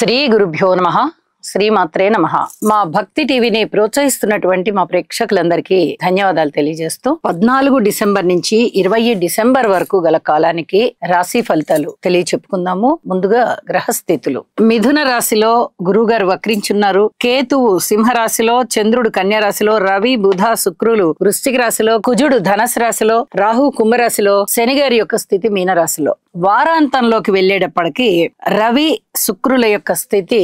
శ్రీ గురుభ్యో నమః. శ్రీమాత్రే నమః. మా భక్తి టీవీని ప్రోత్సహిస్తున్నటువంటి మా ప్రేక్షకులందరికీ ధన్యవాదాలు తెలియజేస్తూ 14 డిసెంబర్ నుంచి 20 డిసెంబర్ వరకు గల కాలానికి రాశి ఫలితాలు తెలియచెప్పుకుందాము. ముందుగా గ్రహస్థితులు. మిథున రాశిలో గురువుగారు వక్రించున్నారు. కేతువు సింహరాశిలో, చంద్రుడు కన్యా రాశిలో, రవి బుధ శుక్రులు వృశ్చిక రాశిలో, కుజుడు ధనస్సు రాశిలో, రాహు కుంభరాశిలో, శనిగారి యొక్క స్థితి మీనరాశిలో. వారాంతంలోకి వెళ్లేటప్పటికి రవి శుక్రుల యొక్క స్థితి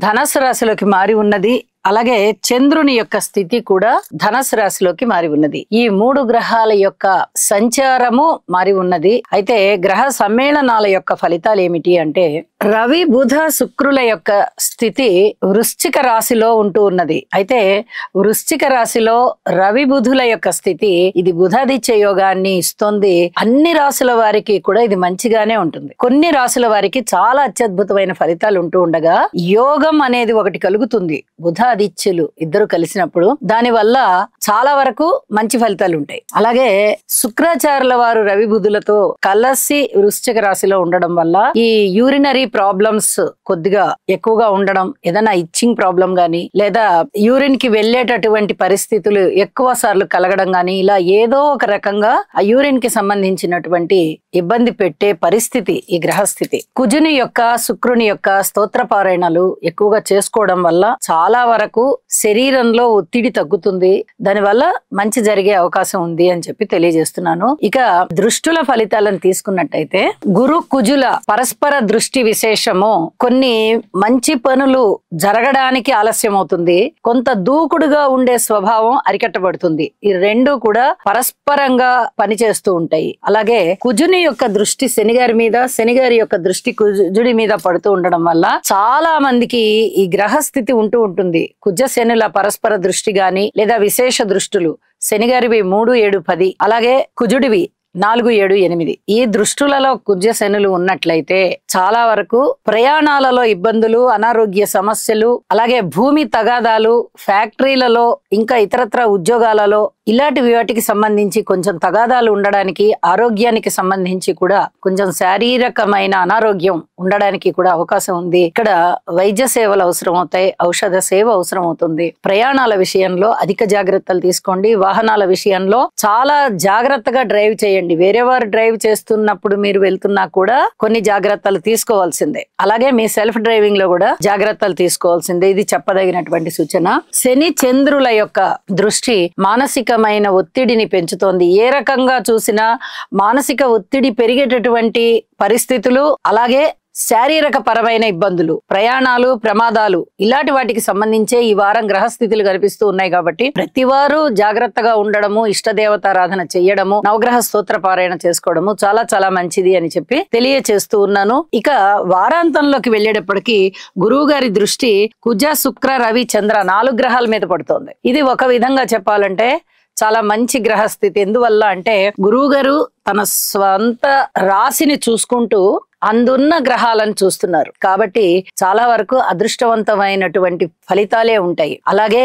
ధనస్సు రాశిలోకి మారి ఉన్నది. అలాగే చంద్రుని యొక్క స్థితి కూడా ధనస్సు రాశిలోకి మారి ఉన్నది. ఈ 3 గ్రహాల యొక్క సంచారము మారి ఉన్నది. అయితే గ్రహ సమ్మేళనాల యొక్క ఫలితాలు ఏమిటి అంటే, రవి బుధ శుక్రుల యొక్క స్థితి వృశ్చిక రాశిలో ఉంటూ ఉన్నది. అయితే వృశ్చిక రాశిలో రవి బుధుల యొక్క స్థితి ఇది బుధాదిత్య యోగాన్ని ఇస్తుంది. అన్ని రాశుల వారికి కూడా ఇది మంచిగానే ఉంటుంది. కొన్ని రాశుల వారికి చాలా అత్యద్భుతమైన ఫలితాలు ఉంటూ ఉండగా యోగం అనేది ఒకటి కలుగుతుంది. బుధాదిత్యులు ఇద్దరు కలిసినప్పుడు దాని వల్ల చాలా వరకు మంచి ఫలితాలు ఉంటాయి. అలాగే శుక్రాచార్యుల వారు రవి బుధులతో కలిసి వృశ్చిక రాశిలో ఉండడం వల్ల ఈ యూరినరీ ప్రాబ్లమ్స్ కొద్దిగా ఎక్కువగా ఉండడం, ఏదైనా ఇచ్చింగ్ ప్రాబ్లం గానీ లేదా యూరిన్ కి వెళ్లేటటువంటి పరిస్థితులు ఎక్కువ సార్లు కలగడం గానీ, ఇలా ఏదో ఒక రకంగా ఆ యూరిన్ కి సంబంధించినటువంటి ఇబ్బంది పెట్టే పరిస్థితి ఈ గ్రహస్థితి. కుజుని యొక్క శుక్రుని యొక్క స్తోత్ర పారాయణలు ఎక్కువగా చేసుకోవడం వల్ల చాలా వరకు శరీరంలో ఒత్తిడి తగ్గుతుంది. దానివల్ల మంచి జరిగే అవకాశం ఉంది అని చెప్పి తెలియజేస్తున్నాను. ఇక దృష్టుల ఫలితాలను తీసుకున్నట్టయితే, గురు కుజుల పరస్పర దృష్టి విశేషము కొన్ని మంచి పనులు జరగడానికి ఆలస్యం అవుతుంది. కొంత దూకుడుగా ఉండే స్వభావం అరికట్టబడుతుంది. ఈ రెండు కూడా పరస్పరంగా పనిచేస్తూ ఉంటాయి. అలాగే కుజుని యొక్క దృష్టి శనిగారి మీద, శనిగారి యొక్క దృష్టి కుజుడి మీద పడుతూ ఉండడం వల్ల చాలా మందికి ఈ గ్రహస్థితి ఉంటూ ఉంటుంది. కుజ శనుల పరస్పర దృష్టి గాని లేదా విశేష దృష్టులు, శనిగారివి 3, 7, 10, అలాగే కుజుడివి 4, 7, 8 ఈ దృష్టులలో కుజ శనులు ఉన్నట్లయితే చాలా వరకు ప్రయాణాలలో ఇబ్బందులు, అనారోగ్య సమస్యలు, అలాగే భూమి తగాదాలు, ఫ్యాక్టరీలలో ఇంకా ఇతరత్ర ఉద్యోగాలలో ఇలాంటి వాటికి సంబంధించి కొంచెం తగాదాలు ఉండడానికి, ఆరోగ్యానికి సంబంధించి కూడా కొంచెం శారీరకమైన అనారోగ్యం ఉండడానికి కూడా అవకాశం ఉంది. ఇక్కడ వైద్య సేవలు అవసరం అవుతాయి, ఔషధ సేవ అవసరం అవుతుంది. ప్రయాణాల విషయంలో అధిక జాగ్రత్తలు తీసుకోండి. వాహనాల విషయంలో చాలా జాగ్రత్తగా డ్రైవ్ చేయండి. వేరే వారు డ్రైవ్ చేస్తున్నప్పుడు మీరు వెళ్తున్నా కూడా కొన్ని జాగ్రత్తలు తీసుకోవాల్సిందే. అలాగే మీ సెల్ఫ్ డ్రైవింగ్ లో కూడా జాగ్రత్తలు తీసుకోవాల్సిందే. ఇది చెప్పదగినటువంటి సూచన. శని చంద్రుల యొక్క దృష్టి మానసికమైన ఒత్తిడిని పెంచుతోంది. ఏ రకంగా చూసినా మానసిక ఒత్తిడి పెరిగేటటువంటి పరిస్థితులు, అలాగే శారీరక పరమైన ఇబ్బందులు, ప్రయాణాలు, ప్రమాదాలు ఇలాంటి వాటికి సంబంధించే ఈ వారం గ్రహస్థితులు కనిపిస్తూ ఉన్నాయి. కాబట్టి ప్రతి వారు జాగ్రత్తగా ఉండడము, ఇష్టదేవతారాధన చెయ్యడము, నవగ్రహ స్తోత్ర పారాయణ చేసుకోవడము చాలా చాలా మంచిది అని చెప్పి తెలియచేస్తూ ఉన్నాను. ఇక వారాంతంలోకి వెళ్ళేటప్పటికి గురువు గారి దృష్టి కుజ శుక్ర రవి చంద్ర 4 గ్రహాల మీద పడుతోంది. ఇది ఒక విధంగా చెప్పాలంటే చాలా మంచి గ్రహస్థితి. ఎందువల్ల అంటే గురువు గారు తన స్వంత రాశిని చూసుకుంటూ అందున్న గ్రహాలను చూస్తున్నారు. కాబట్టి చాలా వరకు అదృష్టవంతమైనటువంటి ఫలితాలే ఉంటాయి. అలాగే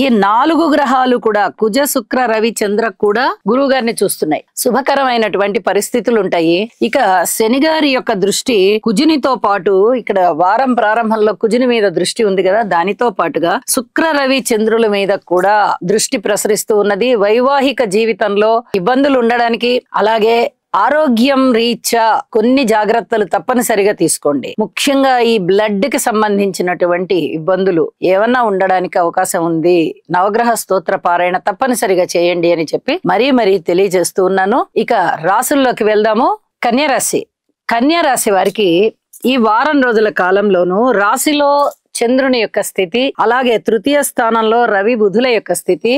ఈ 4 గ్రహాలు కూడా కుజ శుక్ర రవి చంద్ర కూడా గురువు గారిని చూస్తున్నాయి. శుభకరమైనటువంటి పరిస్థితులు ఉంటాయి. ఇక శనిగారి యొక్క దృష్టి కుజునితో పాటు, ఇక్కడ వారం ప్రారంభంలో కుజుని మీద దృష్టి ఉంది కదా, దానితో పాటుగా శుక్ర రవి చంద్రుల మీద కూడా దృష్టి ప్రసరిస్తూ ఉన్నది. వైవాహిక జీవితంలో ఇబ్బందులు ఉండడానికి, అలాగే ఆరోగ్యం రీత్యా కొన్ని జాగ్రత్తలు తప్పనిసరిగా తీసుకోండి. ముఖ్యంగా ఈ బ్లడ్ కి సంబంధించినటువంటి ఇబ్బందులు ఏమన్నా ఉండడానికి అవకాశం ఉంది. నవగ్రహ స్తోత్ర పారాయణ తప్పనిసరిగా చేయండి అని చెప్పి మరీ తెలియజేస్తూ ఉన్నాను. ఇక రాశుల్లోకి వెళ్దాము. కన్యరాశి. కన్యరాశి వారికి ఈ వారం రోజుల కాలంలోనూ రాశిలో చంద్రుని యొక్క స్థితి, అలాగే తృతీయ స్థానంలో రవి బుధుల యొక్క స్థితి,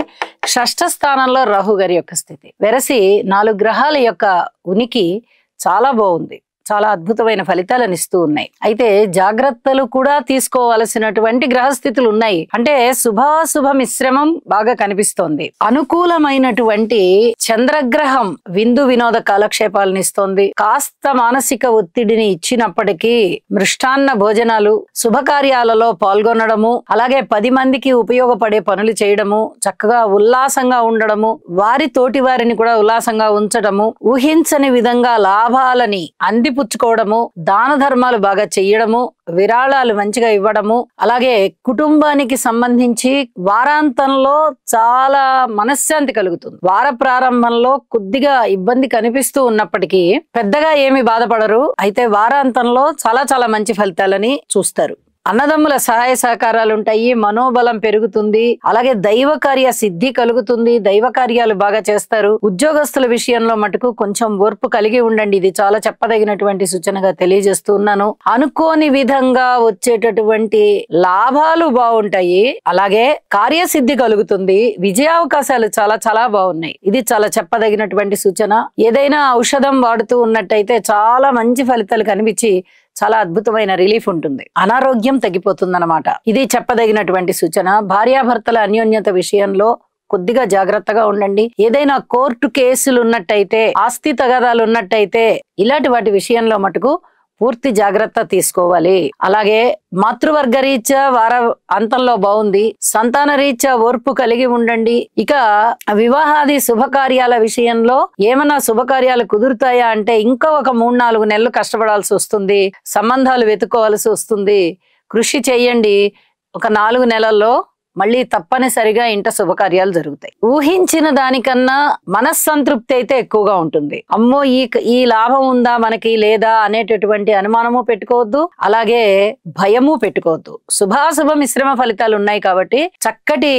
షష్ఠ స్థానంలో రాహు గారి యొక్క స్థితి వెరసి 4 గ్రహాల యొక్క ఉనికి చాలా బాగుంది. చాలా అద్భుతమైన ఫలితాలను ఇస్తూ ఉన్నాయి. అయితే జాగ్రత్తలు కూడా తీసుకోవాల్సినటువంటి గ్రహస్థితులు ఉన్నాయి. అంటే శుభాశుభ మిశ్రమం బాగా కనిపిస్తోంది. అనుకూలమైనటువంటి చంద్రగ్రహం విందు వినోద కాలక్షేపాలను ఇస్తోంది. కాస్త మానసిక ఒత్తిడిని ఇచ్చినప్పటికీ మృష్టాన్న భోజనాలు, శుభకార్యాలలో పాల్గొనడము, అలాగే 10 మందికి ఉపయోగపడే పనులు చేయడము, చక్కగా ఉల్లాసంగా ఉండడము, వారి తోటి వారిని కూడా ఉల్లాసంగా ఉంచడము, ఊహించని విధంగా లాభాలని అందిపు పుచ్చుకోవడము, దాన ధర్మాలు బాగా చెయ్యడము, విరాళాలు మంచిగా ఇవ్వడము, అలాగే కుటుంబానికి సంబంధించి వారాంతంలో చాలా మనశ్శాంతి కలుగుతుంది. వార ప్రారంభంలో కొద్దిగా ఇబ్బంది కనిపిస్తూ ఉన్నప్పటికీ పెద్దగా ఏమి బాధపడరు. అయితే వారాంతంలో చాలా చాలా మంచి ఫలితాలని చూస్తారు. అన్నదమ్ముల సహాయ సహకారాలు ఉంటాయి, మనోబలం పెరుగుతుంది, అలాగే దైవ కార్య సిద్ధి కలుగుతుంది, దైవ కార్యాలు బాగా చేస్తారు. ఉద్యోగస్తుల విషయంలో మటుకు కొంచెం ఓర్పు కలిగి ఉండండి. ఇది చాలా చెప్పదగినటువంటి సూచనగా తెలియజేస్తూ ఉన్నాను. అనుకోని విధంగా వచ్చేటటువంటి లాభాలు బాగుంటాయి, అలాగే కార్యసిద్ధి కలుగుతుంది, విజయావకాశాలు చాలా చాలా బాగున్నాయి. ఇది చాలా చెప్పదగినటువంటి సూచన. ఏదైనా ఔషధం వాడుతూ ఉన్నట్టయితే చాలా మంచి ఫలితాలు కనిపించి చాలా అద్భుతమైన రిలీఫ్ ఉంటుంది. అనారోగ్యం తగ్గిపోతుందన్నమాట. ఇది చెప్పదగినటువంటి సూచన. భార్యాభర్తల అన్యోన్యత విషయంలో కొద్దిగా జాగ్రత్తగా ఉండండి. ఏదైనా కోర్టు కేసులు ఉన్నట్టయితే, ఆస్తి తగాదాలు ఉన్నట్టయితే ఇలాంటి వాటి విషయంలో మటుకు పూర్తి జాగ్రత్త తీసుకోవాలి. అలాగే మాతృవర్గ రీత్యా వార అంతంలో బాగుంది. సంతాన రీత్యా ఓర్పు కలిగి ఉండండి. ఇక వివాహాది శుభకార్యాల విషయంలో ఏమైనా శుభకార్యాలు కుదురుతాయా అంటే ఇంకా ఒక 3-4 నెలలు కష్టపడాల్సి వస్తుంది. సంబంధాలు వెతుక్కోవాల్సి వస్తుంది. కృషి చెయ్యండి. ఒక 4 నెలల్లో మళ్ళీ తప్పనిసరిగా ఇంట శుభకార్యాలు జరుగుతాయి. ఊహించిన దానికన్నా మనస్సంతృప్తి అయితే ఎక్కువగా ఉంటుంది. అమ్మో ఈ లాభం ఉందా మనకి లేదా అనేటటువంటి అనుమానము పెట్టుకోవద్దు, అలాగే భయము పెట్టుకోవద్దు. శుభాశుభ మిశ్రమ ఫలితాలు ఉన్నాయి కాబట్టి చక్కటి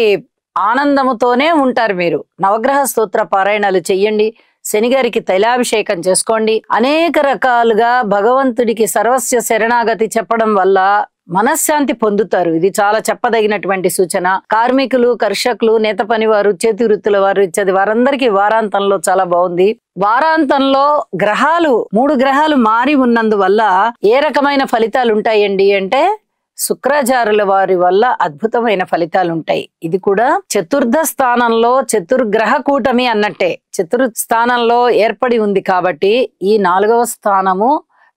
ఆనందముతోనే ఉంటారు మీరు. నవగ్రహ స్తోత్ర పారాయణాలు చెయ్యండి. శనిగారికి తైలాభిషేకం చేసుకోండి. అనేక రకాలుగా భగవంతుడికి సర్వస్య శరణాగతి చెప్పడం వల్ల మనశ్శాంతి పొందుతారు. ఇది చాలా చెప్పదగినటువంటి సూచన. కార్మికులు, కర్షకులు, నేత పనివారు, చేతి వృత్తుల వారు ఇచ్చేది వారందరికీ వారాంతంలో చాలా బాగుంది. వారాంతంలో గ్రహాలు 3 గ్రహాలు మారి ఉన్నందువల్ల ఏ రకమైన ఫలితాలు ఉంటాయండి అంటే శుక్రాచార్యుల వారి వల్ల అద్భుతమైన ఫలితాలు ఉంటాయి. ఇది కూడా చతుర్థ స్థానంలో చతుర్గ్రహ కూటమి అన్నట్టే చతుర్థానంలో ఏర్పడి ఉంది కాబట్టి ఈ 4వ స్థానము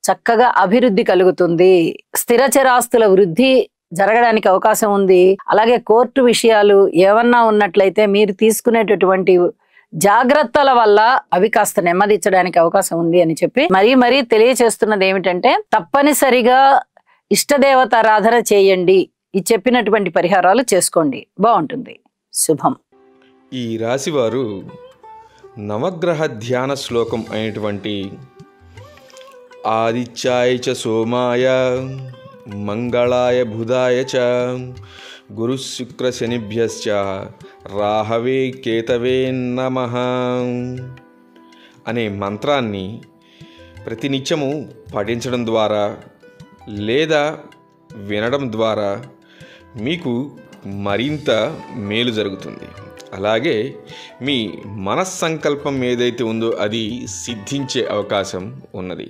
చక్కగా అభివృద్ధి కలుగుతుంది. స్థిరచరాస్తుల వృద్ధి జరగడానికి అవకాశం ఉంది. అలాగే కోర్టు విషయాలు ఏమన్నా ఉన్నట్లయితే మీరు తీసుకునేటటువంటి జాగ్రత్తల వల్ల అవి కాస్త నెమ్మదించడానికి అవకాశం ఉంది అని చెప్పి మరీ తెలియచేస్తున్నది ఏమిటంటే తప్పనిసరిగా ఇష్టదేవతారాధన చేయండి. ఈ చెప్పినటువంటి పరిహారాలు చేసుకోండి, బాగుంటుంది. శుభం. ఈ రాశివారు నవగ్రహ ధ్యాన శ్లోకం అయినటువంటి ఆదిత్యాయ చ సోమాయ మంగళాయ బుధాయ చ గురు శుక్ర శనిభ్యశ్చ రాహవే కేతవే నమః అనే మంత్రాన్ని ప్రతినిత్యము పఠించడం ద్వారా లేదా వినడం ద్వారా మీకు మరింత మేలు జరుగుతుంది. అలాగే మీ మనస్సంకల్పం ఏదైతే ఉందో అది సిద్ధించే అవకాశం ఉన్నది.